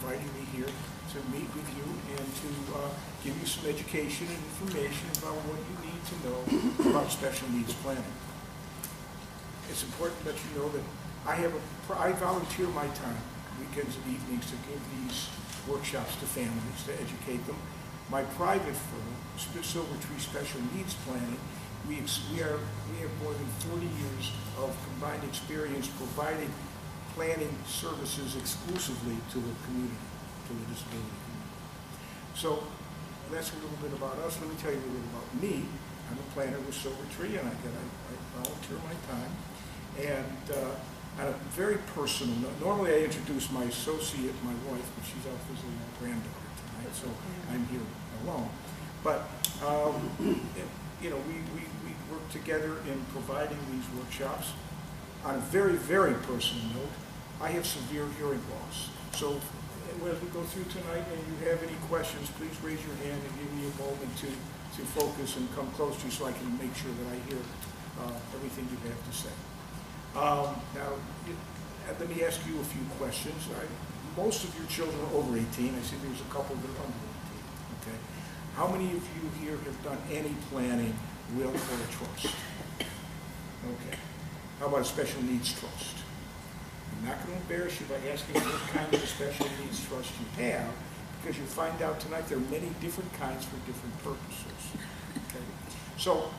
inviting me here to meet with you and to give you some education and information about what you need to know about special needs planning. It's important that you know that I volunteer my time, weekends and evenings, to give these workshops to families, to educate them. My private firm, Silver Tree Special Needs Planning, we have more than 40 years of combined experience providing planning services exclusively to the community, to the disability community. So that's a little bit about us. Let me tell you a little bit about me. I'm a planner with Silver Tree, and I volunteer my time. And on a very personal note, normally I introduce my associate, my wife, but she's out visiting my granddaughter tonight, so I'm here alone. But you know, we work together in providing these workshops. On a very, very personal note, I have severe hearing loss. So as we go through tonight and you have any questions, please raise your hand and give me a moment to focus and come close to you so I can make sure that I hear everything you have to say. Now, let me ask you a few questions. Most of your children are over 18. I see there's a couple that are under 18. Okay. How many of you here have done any planning, will, or a trust? Okay. How about a special needs trust? I'm not going to embarrass you by asking what kind of special needs trust you have, because you'll find out tonight there are many different kinds for different purposes. Okay. So,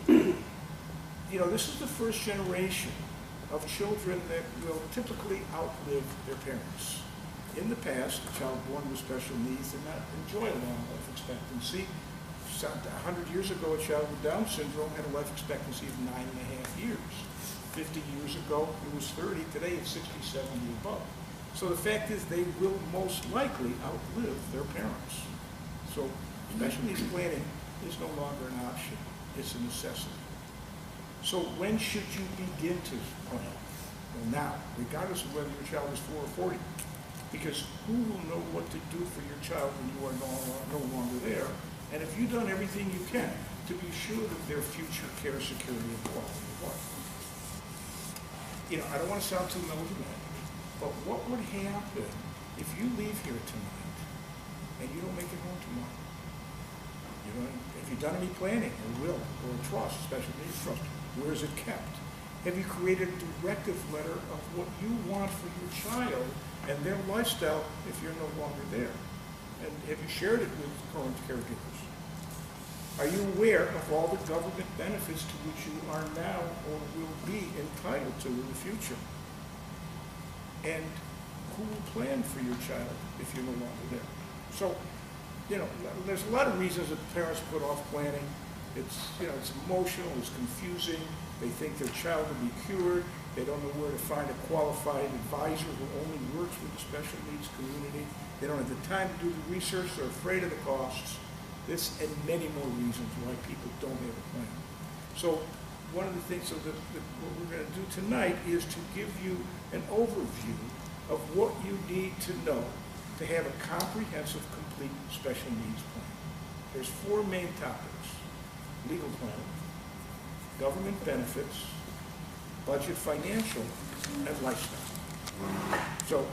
you know, this is the first generation of children that will typically outlive their parents. In the past, a child born with special needs did not enjoy a long life expectancy. 100 years ago, a child with Down syndrome had a life expectancy of 9.5 years. 50 years ago, it was 30. Today, it's 60, 70, above. So the fact is, they will most likely outlive their parents. So special needs planning is no longer an option. It's a necessity. So when should you begin to plan? Well, now, regardless of whether your child is 4 or 40. Because who will know what to do for your child when you are no longer there? And if you've done everything you can to be sure of their future care, security, and quality of life. You know, I don't want to sound too melodramatic, but what would happen if you leave here tonight and you don't make it home tomorrow? You know, if you've done any planning, or will, or a trust, special needs trust, where is it kept? Have you created a directive letter of what you want for your child and their lifestyle if you're no longer there? And have you shared it with current caregivers? Are you aware of all the government benefits to which you are now or will be entitled to in the future? And who will plan for your child if you're no longer there? So, you know, there's a lot of reasons that parents put off planning. It's, you know, it's emotional, it's confusing. They think their child will be cured. They don't know where to find a qualified advisor who only works with the special needs community. They don't have the time to do the research. They're afraid of the costs. This and many more reasons why people don't have a plan. So one of the things, what we're going to do tonight is to give you an overview of what you need to know to have a comprehensive, complete special needs plan. There's 4 main topics: legal planning, government benefits, budget financial, and lifestyle. So